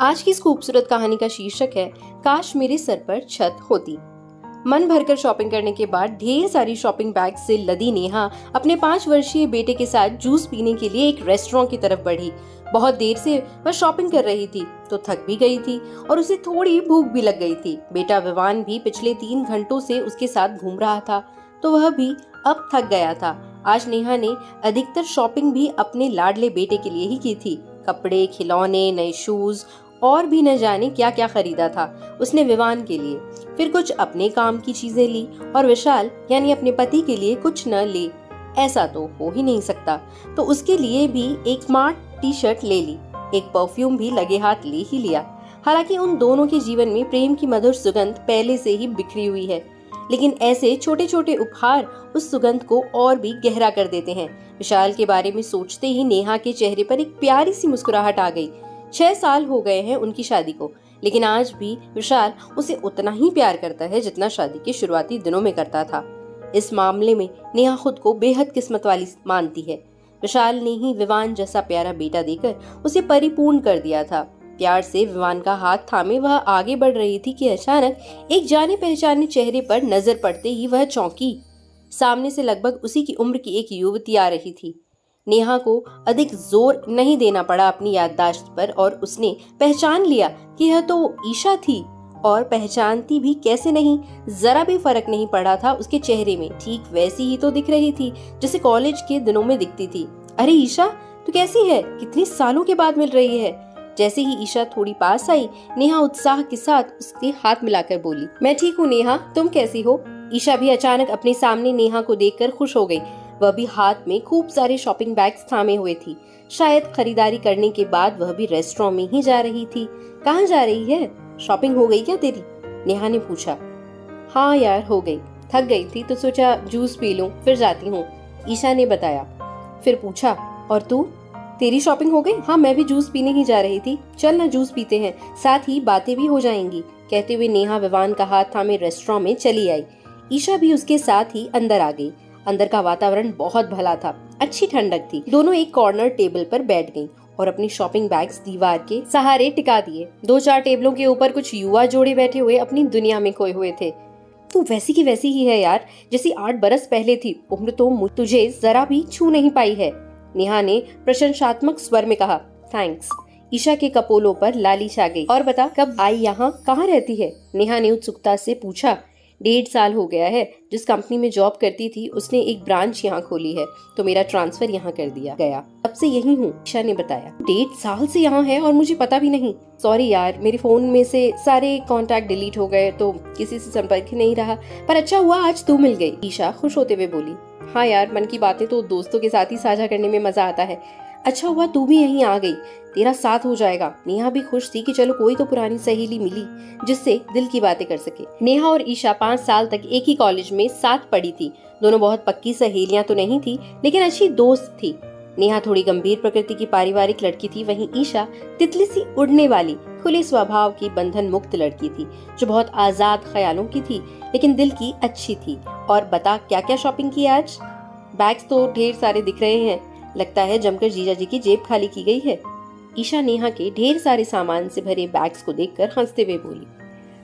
आज की इस खूबसूरत कहानी का शीर्षक है काश मेरे सर पर छत होती। मन भरकर शॉपिंग करने के बाद ढेर सारी शॉपिंग बैग से लदी नेहा अपने 5 वर्षीय बेटे के साथ जूस पीने के लिए एक रेस्टोरेंट की तरफ बढ़ी। बहुत देर से वह शॉपिंग कर रही थी तो थक भी गई थी और उसे थोड़ी भूख भी लग गई थी। बेटा विवान भी पिछले 3 घंटों से उसके साथ घूम रहा था तो वह भी अब थक गया था। आज नेहा ने अधिकतर शॉपिंग भी अपने लाडले बेटे के लिए ही की थी। कपड़े, खिलौने, नए शूज और भी न जाने क्या क्या खरीदा था उसने विवान के लिए। फिर कुछ अपने काम की चीजें ली और विशाल यानी अपने पति के लिए कुछ न ले, ऐसा तो हो ही नहीं सकता। तो उसके लिए भी एक स्मार्ट टी शर्ट ले ली, एक परफ्यूम भी लगे हाथ ले ही लिया। हालांकि उन दोनों के जीवन में प्रेम की मधुर सुगंध पहले से ही बिखरी हुई है, लेकिन ऐसे छोटे छोटे उपहार उस सुगंध को और भी गहरा कर देते हैं। विशाल के बारे में सोचते ही नेहा के चेहरे पर एक प्यारी सी मुस्कुराहट आ गई। 6 साल हो गए हैं उनकी शादी को, लेकिन आज भी विशाल उसे उतना ही प्यार करता है जितना शादी के शुरुआती दिनों में करता था। इस मामले में नेहा खुद को बेहद किस्मत वाली मानती है। विशाल ने ही विवान जैसा प्यारा बेटा देकर उसे परिपूर्ण कर दिया था। प्यार से विवान का हाथ थामे वह आगे बढ़ रही थी कि अचानक एक जाने पहचाने चेहरे पर नजर पड़ते ही वह चौंकी। सामने से लगभग उसी की उम्र की एक युवती आ रही थी। नेहा को अधिक जोर नहीं देना पड़ा अपनी याददाश्त पर और उसने पहचान लिया कि यह तो ईशा थी। और पहचानती भी कैसे नहीं, जरा भी फर्क नहीं पड़ा था उसके चेहरे में। ठीक वैसी ही तो दिख रही थी जैसे कॉलेज के दिनों में दिखती थी। अरे ईशा, तू कैसी है? कितने सालों के बाद मिल रही है। जैसे ही ईशा थोड़ी पास आई, नेहा उत्साह के साथ उसके हाथ मिलाकर बोली, मैं ठीक हूँ नेहा, तुम कैसी हो? ईशा भी अचानक अपने सामने नेहा को देखकर खुश हो गई। वह भी हाथ में खूब सारे शॉपिंग बैग्स थामे हुए थी। शायद खरीदारी करने के बाद वह भी रेस्टोरेंट में ही जा रही थी। कहाँ जा रही है? शॉपिंग हो गई क्या तेरी? नेहा ने पूछा। हाँ यार, हो गई। थक गई थी तो सोचा जूस पी लूं, फिर जाती हूँ, ईशा ने बताया। फिर पूछा, और तू, तेरी शॉपिंग हो गई? हाँ, मैं भी जूस पीने ही जा रही थी। चल ना, जूस पीते हैं, साथ ही बातें भी हो जाएंगी। कहते हुए नेहा विवान का हाथ थामे रेस्टोरेंट में चली आई। ईशा भी उसके साथ ही अंदर आ गई। अंदर का वातावरण बहुत भला था, अच्छी ठंडक थी। दोनों एक कॉर्नर टेबल पर बैठ गईं और अपनी शॉपिंग बैग्स दीवार के सहारे टिका दिए। 2-4 टेबलों के ऊपर कुछ युवा जोड़े बैठे हुए अपनी दुनिया में खोए हुए थे। तू वैसी की वैसी ही है यार, जैसी 8 बरस पहले थी। उम्र तो तुझे जरा भी छू नहीं पाई है, नेहा ने प्रशंसात्मक स्वर में कहा। थैंक्स। ईशा के कपोलों पर लाली छा गई। और बता, कब आई यहाँ, कहाँ रहती है? नेहा ने उत्सुकता से पूछा। 1.5 साल हो गया है। जिस कंपनी में जॉब करती थी उसने एक ब्रांच यहाँ खोली है तो मेरा ट्रांसफर यहाँ कर दिया गया। तब से यही हूँ, ईशा ने बताया। 1.5 साल से यहाँ है और मुझे पता भी नहीं। सॉरी यार, मेरे फोन में से सारे कांटेक्ट डिलीट हो गए तो किसी से संपर्क ही नहीं रहा, पर अच्छा हुआ आज तू मिल गई, ईशा खुश होते हुए बोली। हाँ यार, मन की बातें तो दोस्तों के साथ ही साझा करने में मजा आता है। अच्छा हुआ तू भी यहीं आ गई, तेरा साथ हो जाएगा। नेहा भी खुश थी कि चलो कोई तो पुरानी सहेली मिली जिससे दिल की बातें कर सके। नेहा और ईशा 5 साल तक एक ही कॉलेज में साथ पढ़ी थी। दोनों बहुत पक्की सहेलियां तो नहीं थी, लेकिन अच्छी दोस्त थी। नेहा थोड़ी गंभीर प्रकृति की पारिवारिक लड़की थी, वहीं ईशा तितली सी उड़ने वाली खुले स्वभाव की बंधन मुक्त लड़की थी जो बहुत आजाद ख्यालों की थी लेकिन दिल की अच्छी थी। और बता, क्या क्या शॉपिंग की आज? बैग्स तो ढेर सारे दिख रहे हैं, लगता है जमकर जीजा जी की जेब खाली की गई है। ईशा नेहा के ढेर सारे सामान से भरे बैग्स को देखकर हंसते हुए बोली।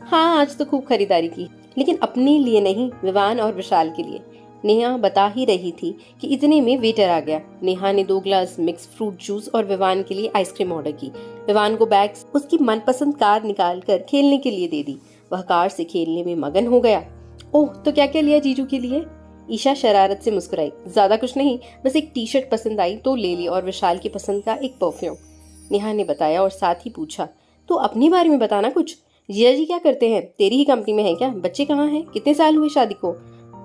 हाँ, आज तो खूब खरीदारी की, लेकिन अपने लिए नहीं, विवान और विशाल के लिए। नेहा बता ही रही थी कि इतने में वेटर आ गया। नेहा ने 2 ग्लास मिक्स फ्रूट जूस और विवान के लिए आइसक्रीम ऑर्डर की। विवान को बैग्स उसकी मनपसंद कार निकाल कर खेलने के लिए दे दी। वह कार से खेलने में मगन हो गया। ओह, तो क्या क्या लिया जीजू के लिए? ईशा शरारत से मुस्कुराई। ज्यादा कुछ नहीं, बस एक टी शर्ट पसंद आई तो ले ली और विशाल की पसंद का एक परफ्यूम, नेहा ने बताया और साथ ही पूछा, तो अपने बारे में बताना कुछ। जिया जी क्या करते हैं? तेरी ही कंपनी में है क्या? बच्चे कहाँ हैं? कितने साल हुए शादी को?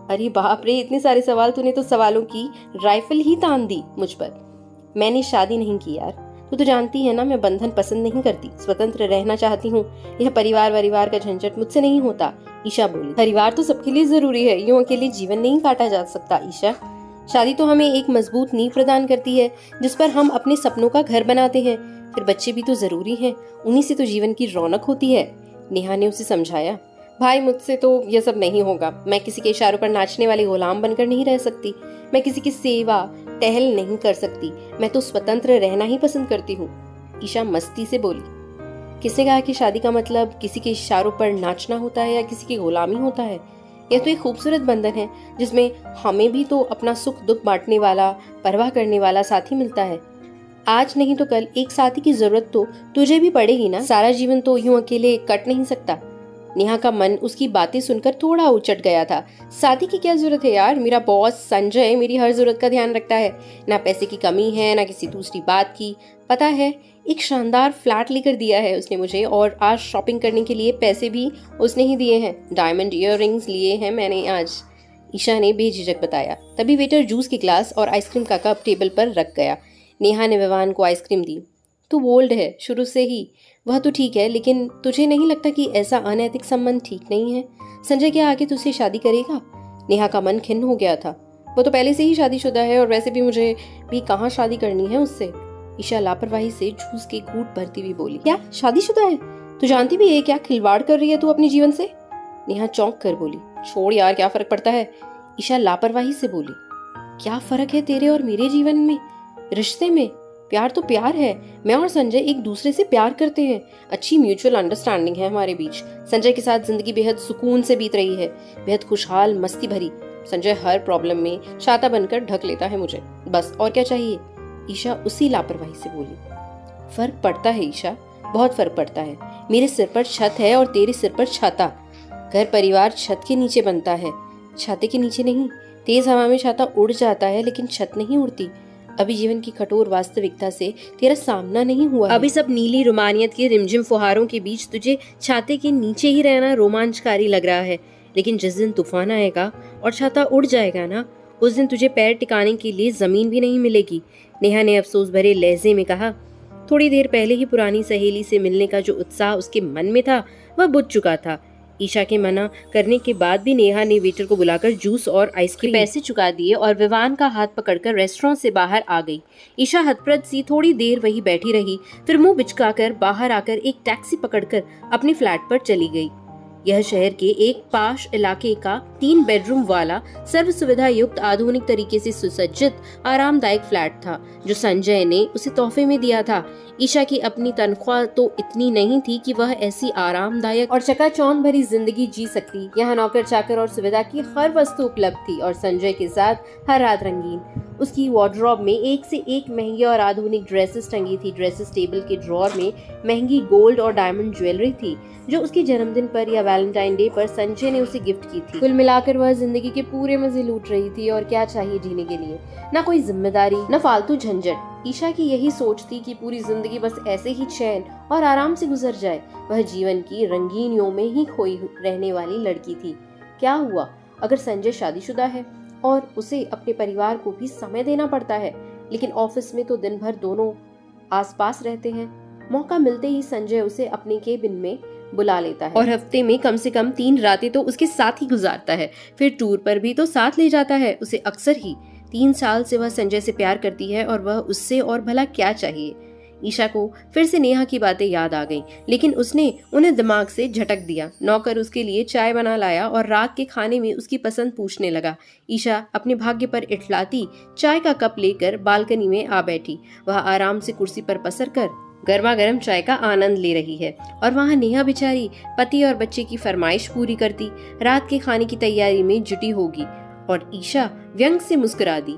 अरे बाप रे, इतने सारे सवाल, तूने तो सवालों की राइफल ही तान दी मुझ पर। मैंने शादी नहीं की यार, तू तो जानती है ना, मैं बंधन पसंद नहीं करती, स्वतंत्र रहना चाहती हूँ। यह परिवार का झंझट मुझसे नहीं होता, ईशा बोली। परिवार तो सबके लिए जरूरी है, यूं अकेले जीवन नहीं काटा जा सकता ईशा। शादी तो हमें एक मजबूत नींव प्रदान करती है जिस पर हम अपने सपनों का घर बनाते हैं। फिर बच्चे भी तो जरूरी हैं, उन्हीं से तो जीवन की रौनक होती है, नेहा ने उसे समझाया। भाई, मुझसे तो यह सब नहीं होगा। मैं किसी के इशारों पर नाचने वाले गुलाम बनकर नहीं रह सकती। मैं किसी की सेवा टहल नहीं कर सकती। मैं तो स्वतंत्र रहना ही पसंद करती हूँ, ईशा मस्ती से बोली। किसने कहा कि शादी का मतलब किसी के इशारों पर नाचना होता है या किसी की गुलामी होता है? यह तो एक खूबसूरत बंधन है जिसमें हमें भी तो अपना सुख दुख बांटने वाला, परवाह करने वाला साथी मिलता है। आज नहीं तो कल एक साथी की जरूरत तो तुझे भी पड़ेगी ना। सारा जीवन तो यूं अकेले कट नहीं सकता। नेहा का मन उसकी बातें सुनकर थोड़ा उचट गया था। साथी की क्या जरूरत है यार, मेरा बॉस संजय मेरी हर जरूरत का ध्यान रखता है। ना पैसे की कमी है ना किसी दूसरी बात की। पता है, एक शानदार फ्लैट लेकर दिया है उसने मुझे, और आज शॉपिंग करने के लिए पैसे भी उसने ही दिए हैं। डायमंड इयररिंग्स लिए हैं मैंने आज, ईशा ने बेझिझक बताया। तभी वेटर जूस की ग्लास और आइसक्रीम का कप टेबल पर रख गया। नेहा ने विवान को आइसक्रीम दी। तू बोल्ड है शुरू से ही। वह तो ठीक है, लेकिन तुझे नहीं लगता कि ऐसा अनैतिक संबंध ठीक नहीं है? संजय क्या आगे तुझसे शादी करेगा? नेहा का मन खिन्न हो गया था। वो तो पहले से ही शादीशुदा है और वैसे भी मुझे भी कहाँ शादी करनी है उससे। ईशा लापरवाही से जूस के घूंट भरती हुई बोली। क्या शादीशुदा है? तू जानती भी है क्या खिलवाड़ कर रही है तू अपने जीवन से? नेहा चौंक कर बोली। छोड़ यार, क्या फर्क पड़ता है? ईशा लापरवाही से बोली। क्या फर्क है तेरे और मेरे जीवन में, रिश्ते में? प्यार तो प्यार है। मैं और संजय एक दूसरे से प्यार करते हैं। अच्छी म्यूचुअल अंडरस्टैंडिंग है हमारे बीच। संजय के साथ जिंदगी बेहद सुकून से बीत रही है, बेहद खुशहाल, मस्ती भरी। संजय हर प्रॉब्लम में छाता बनकर ढक लेता है मुझे, बस और क्या चाहिए? ईशा उसी लापरवाही से बोली। फर्क पड़ता है ईशा, बहुत फर्क पड़ता है। मेरे सिर पर छत है और तेरे सिर पर छाता। घर परिवार छत के नीचे बनता है, छाते के नीचे नहीं। तेज हवा में छाता उड़ जाता है लेकिन छत नहीं उड़ती। अभी जीवन की कठोर वास्तविकता से तेरा सामना नहीं हुआ। अभी सब नीली रोमानियत के रिमझिम फुहारों के बीच तुझे छाते के नीचे ही रहना रोमांचकारी लग रहा है, लेकिन जिस दिन तूफान आएगा और छाता उड़ जाएगा ना, उस दिन तुझे पैर टिकाने के लिए जमीन भी नहीं मिलेगी। नेहा ने अफसोस भरे लहजे में कहा। थोड़ी देर पहले ही पुरानी सहेली से मिलने का जो उत्साह उसके मन में था वह बुझ चुका था। ईशा के मना करने के बाद भी नेहा ने वेटर को बुलाकर जूस और आइसक्रीम पैसे चुका दिए और विवान का हाथ पकड़कर रेस्टोरेंट से बाहर आ गई। ईशा हतप्रद सी थोड़ी देर वहीं बैठी रही, फिर मुंह बिचकाकर बाहर आकर एक टैक्सी पकड़कर अपने फ्लैट पर चली गई। यह शहर के एक पाश इलाके का 3 बेडरूम वाला सर्व सुविधा युक्त आधुनिक तरीके से सुसज्जित आरामदायक फ्लैट था जो संजय ने उसे तोहफे में दिया था। ईशा की अपनी तनख्वाह तो इतनी नहीं थी कि वह ऐसी आरामदायक और चकाचौंध भरी जिंदगी जी सकती। यहाँ नौकर चाकर और सुविधा की हर वस्तु उपलब्ध थी और संजय के साथ हर रात रंगीन। उसकी वार्डरोब में एक से एक महंगी और आधुनिक ड्रेसेस टंगी थी। ड्रेसेस टेबल के ड्रॉर में महंगी गोल्ड और डायमंड ज्वेलरी थी जो उसके जन्मदिन पर या वैलेंटाइन डे पर संजय ने उसे गिफ्ट की थी। कुल मिलाकर वह जिंदगी के पूरे मजे लूट रही थी और क्या चाहिए जीने के लिए? ना कोई जिम्मेदारी, ना फालतू झंझट। ईशा की यही सोच थी कि पूरी जिंदगी बस ऐसे ही चैन और आराम से गुजर जाए। वह जीवन की रंगीनियों में ही खोई रहने वाली लड़की थी। क्या हुआ अगर संजय शादीशुदा है और उसे अपने परिवार को भी समय देना पड़ता है, लेकिन ऑफिस में तो दिन भर दोनों आसपास रहते हैं। मौका मिलते ही संजय उसे अपने केबिन में बुला लेता है और हफ्ते में कम से कम 3 रातें तो उसके साथ ही गुजारता है। फिर टूर पर भी तो साथ ले जाता है उसे अक्सर ही। 3 साल से वह संजय से प्यार करती है और वह उससे और भला क्या चाहिए? ईशा को फिर से नेहा की बातें याद आ गईं, लेकिन उसने उन्हें दिमाग से झटक दिया। नौकर उसके लिए चाय बना लाया और रात के खाने में उसकी पसंद पूछने लगा। ईशा अपने भाग्य पर इठलाती चाय का कप लेकर बालकनी में आ बैठी। वह आराम से कुर्सी पर पसर कर गर्मा गर्म चाय का आनंद ले रही है और वहाँ नेहा बेचारी पति और बच्चे की फरमाइश पूरी करती रात के खाने की तैयारी में जुटी होगी। और ईशा व्यंग से मुस्कुरा दी।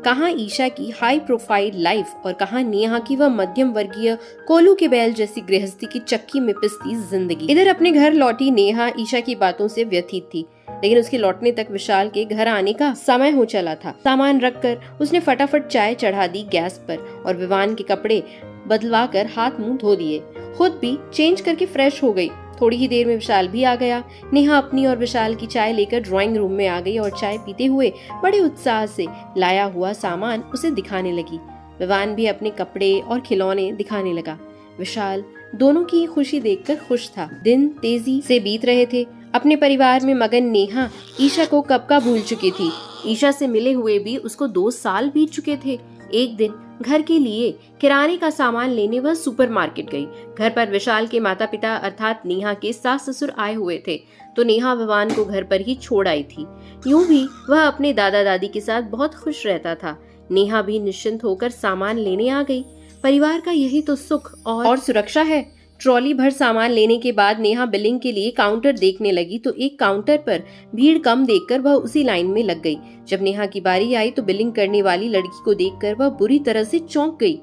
कहाँ ईशा की हाई प्रोफाइल लाइफ और कहाँ नेहा की वह मध्यम वर्गीय कोलू के बैल जैसी गृहस्थी की चक्की में पिसती जिंदगी। इधर अपने घर लौटी नेहा ईशा की बातों से व्यथित थी, लेकिन उसके लौटने तक विशाल के घर आने का समय हो चला था। सामान रखकर उसने फटाफट चाय चढ़ा दी गैस पर और विवान के कपड़े बदलवा कर हाथ मुंह धो दिए। खुद भी चेंज करके फ्रेश हो गई। थोड़ी ही देर में विशाल भी आ गया। नेहा अपनी और विशाल की चाय लेकर ड्राइंग रूम में आ गई और चाय पीते हुए बड़े उत्साह से लाया हुआ सामान उसे दिखाने लगी। विवान भी अपने कपड़े और खिलौने दिखाने लगा। विशाल दोनों की खुशी देखकर खुश था। दिन तेजी से बीत रहे थे। अपने परिवार में मगन नेहा ईशा को कब का भूल चुकी थी। ईशा से मिले हुए भी उसको 2 साल बीत चुके थे। एक दिन घर के लिए किराने का सामान लेने वह सुपरमार्केट गई। घर पर विशाल के माता पिता अर्थात नेहा के सास ससुर आए हुए थे, तो नेहा विवान को घर पर ही छोड़ आई थी। यूं भी वह अपने दादा दादी के साथ बहुत खुश रहता था। नेहा भी निश्चिंत होकर सामान लेने आ गई। परिवार का यही तो सुख और सुरक्षा है। ट्रॉली भर सामान लेने के बाद नेहा बिलिंग के लिए काउंटर देखने लगी तो एक काउंटर पर भीड़ कम देखकर वह उसी लाइन में लग गई। जब नेहा की बारी आई तो बिलिंग करने वाली लड़की को देखकर वह बुरी तरह से चौंक गई।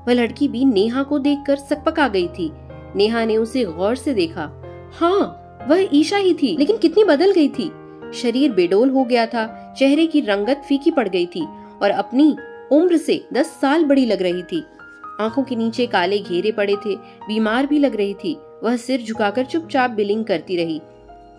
वह लड़की भी नेहा को देखकर सकपका गई थी। नेहा ने उसे गौर से देखा। हाँ, वह ईशा ही थी, लेकिन कितनी बदल गई थी। शरीर बेडोल हो गया था, चेहरे की रंगत फीकी पड़ गई थी और अपनी उम्र से 10 साल बड़ी लग रही थी। आंखों के नीचे काले घेरे पड़े थे, बीमार भी लग रही थी। वह सिर झुकाकर चुपचाप बिलिंग करती रही।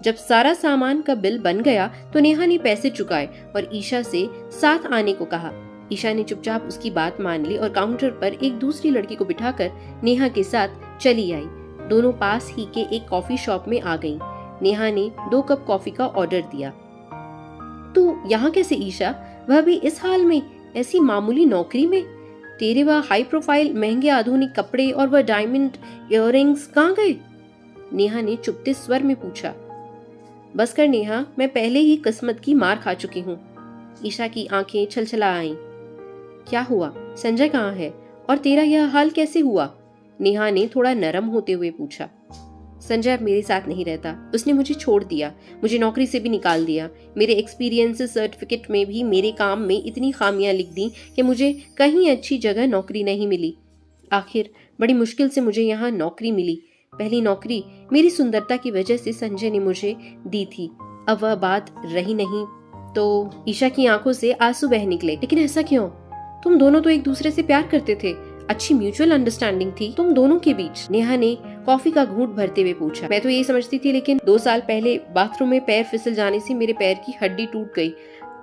जब सारा सामान का बिल बन गया तो नेहा ने पैसे चुकाए और ईशा से साथ आने को कहा। ईशा ने चुपचाप उसकी बात मान ली और काउंटर पर एक दूसरी लड़की को बिठाकर नेहा के साथ चली आई। दोनों पास ही के एक कॉफी शॉप में आ गईं। नेहा ने 2 कप कॉफी का ऑर्डर दिया। तू यहाँ कैसे ईशा? वह भी इस हाल में, ऐसी मामूली नौकरी में? तेरे वह हाई प्रोफाइल महंगे आधुनिक कपड़े और वह डायमंड इयररिंग्स कहाँ गए? नेहा ने चुपते स्वर में पूछा। बस कर नेहा, मैं पहले ही किस्मत की मार खा चुकी हूँ। ईशा की आंखें छलछला आईं। क्या हुआ? संजय कहाँ है और तेरा यह हाल कैसे हुआ? नेहा ने थोड़ा नरम होते हुए पूछा। संजय अब मेरे साथ नहीं रहता, उसने मुझे छोड़ दिया, मुझे नौकरी से भी निकाल दिया। मेरे एक्सपीरियंस सर्टिफिकेट में भी मेरे काम में इतनी खामियां लिख दी कि मुझे कहीं अच्छी जगह नौकरी नहीं मिली। आखिर बड़ी मुश्किल से मुझे यहाँ नौकरी मिली। पहली नौकरी मेरी सुंदरता की वजह से संजय ने मुझे दी थी। अब वह बात रही नहीं तो ईशा की आंखों से आंसू बह निकले। लेकिन ऐसा क्यों? तुम दोनों तो एक दूसरे से प्यार करते थे, अच्छी म्यूचुअल अंडरस्टैंडिंग थी तुम दोनों के बीच। नेहा ने कॉफी का घूंट भरते हुए पूछा। मैं तो यही समझती थी, लेकिन 2 साल पहले बाथरूम में पैर फिसल जाने से मेरे पैर की हड्डी टूट गई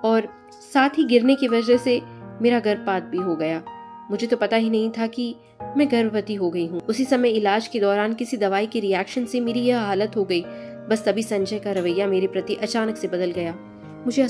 और साथ ही गिरने की वजह से मेरा गर्भपात भी हो गया। मुझे तो पता ही नहीं था कि मैं गर्भवती हो गई हूँ। उसी समय इलाज के दौरान किसी दवाई के रिएक्शन से मेरी यह हालत हो गई। बस तभी संजय का रवैया मेरे प्रति अचानक से बदल गया। मुझे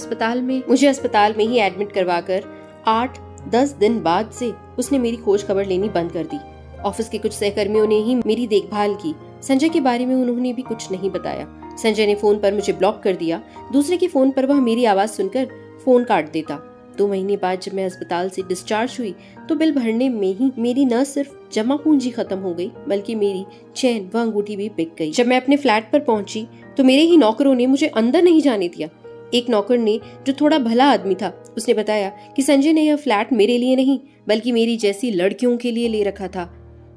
अस्पताल में ही एडमिट करवाकर 8-10 दिन बाद से उसने मेरी खोज खबर लेनी बंद कर दी। ऑफिस के कुछ सहकर्मियों ने ही मेरी देखभाल की। संजय के बारे में उन्होंने भी कुछ नहीं बताया। संजय ने फोन पर मुझे ब्लॉक कर दिया। दूसरे के फोन पर वह मेरी आवाज सुनकर फोन काट देता। 2 महीने बाद जब मैं अस्पताल से डिस्चार्ज हुई तो बिल भरने में ही मेरी न सिर्फ जमा पूंजी खत्म हो गई, बल्कि मेरी चेन व अंगूठी भी बिक गई। जब मैं अपने फ्लैट पर पहुंची तो मेरे ही नौकरों ने मुझे अंदर नहीं जाने दिया। एक नौकर ने, जो थोड़ा भला आदमी था, उसने बताया कि संजय ने यह फ्लैट मेरे लिए नहीं बल्कि मेरी जैसी लड़कियों के लिए ले रखा था।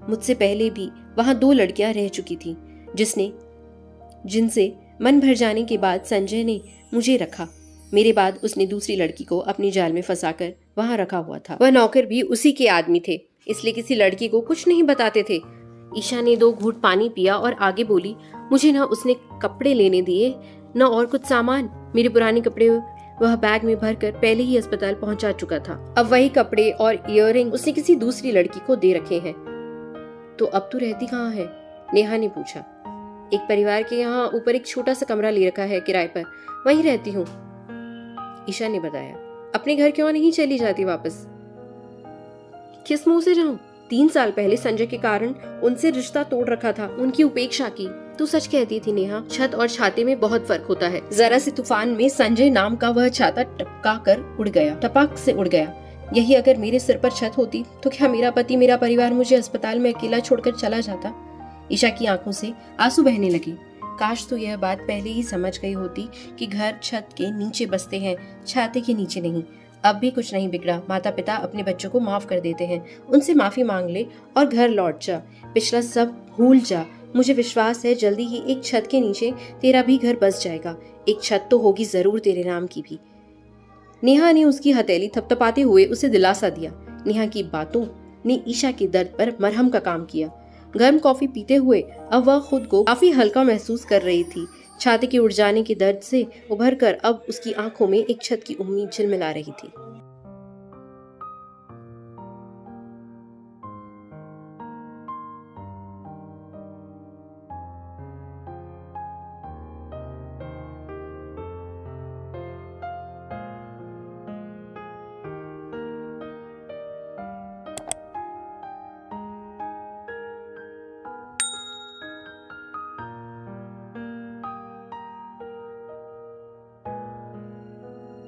मुझसे पहले भी वहां 2 लड़कियां रह चुकी थी जिनसे मन भर जाने के बाद संजय ने मुझे रखा। मेरे बाद उसने दूसरी लड़की को अपने जाल में फंसाकर वहां रखा हुआ था। वह नौकर भी उसी के आदमी थे, इसलिए किसी लड़की को कुछ नहीं बताते थे। ईशा ने 2 घूंट पानी पिया और आगे बोली, मुझे ना उसने कपड़े लेने दिए न और कुछ सामान। मेरे पुराने कपड़े वह बैग में भरकर पहले ही अस्पताल पहुंचा चुका था। अब वही कपड़े और इयररिंग उसने किसी दूसरी लड़की को दे रखे हैं। तो अब तू रहती कहाँ है? नेहा ने पूछा। एक परिवार के यहाँ ऊपर एक छोटा सा कमरा ले रखा है किराए पर, वहीं रहती हूँ, ईशा ने बताया। अपने घर क्यों नहीं चली जाती वापस? किस मुंह से जाऊं? 3 साल पहले संजय के कारण उनसे रिश्ता तोड़ रखा था, उनकी उपेक्षा की। तू सच कहती थी नेहा, छत और छाते में बहुत फर्क होता है। जरा से तूफान में संजय नाम का वह छाता टपक से उड़ गया। यही अगर मेरे सिर पर छत होती तो क्या मेरा पति, मेरा परिवार मुझे अस्पताल में अकेला छोड़कर चला जाता? ईशा की आंखों से आंसू बहने लगे। काश तो यह बात पहले ही समझ गई होती कि घर छत के नीचे बसते हैं, छाते के नीचे नहीं। अब भी कुछ नहीं बिगड़ा। माता पिता अपने बच्चों को माफ कर देते हैं, उनसे माफी मांग ले और घर लौट जा, पिछला सब भूल जा। मुझे विश्वास है जल्दी ही एक छत के नीचे तेरा भी घर बस जाएगा। एक छत तो होगी जरूर तेरे नाम की भी। नेहा ने उसकी हथेली थपथपाते हुए उसे दिलासा दिया। नेहा की बातों ने ईशा के दर्द पर मरहम का काम किया। गर्म कॉफी पीते हुए अब वह खुद को काफी हल्का महसूस कर रही थी। छाती के उड़ जाने के दर्द से उभरकर अब उसकी आंखों में एक छत की उम्मीद झिलमिला रही थी।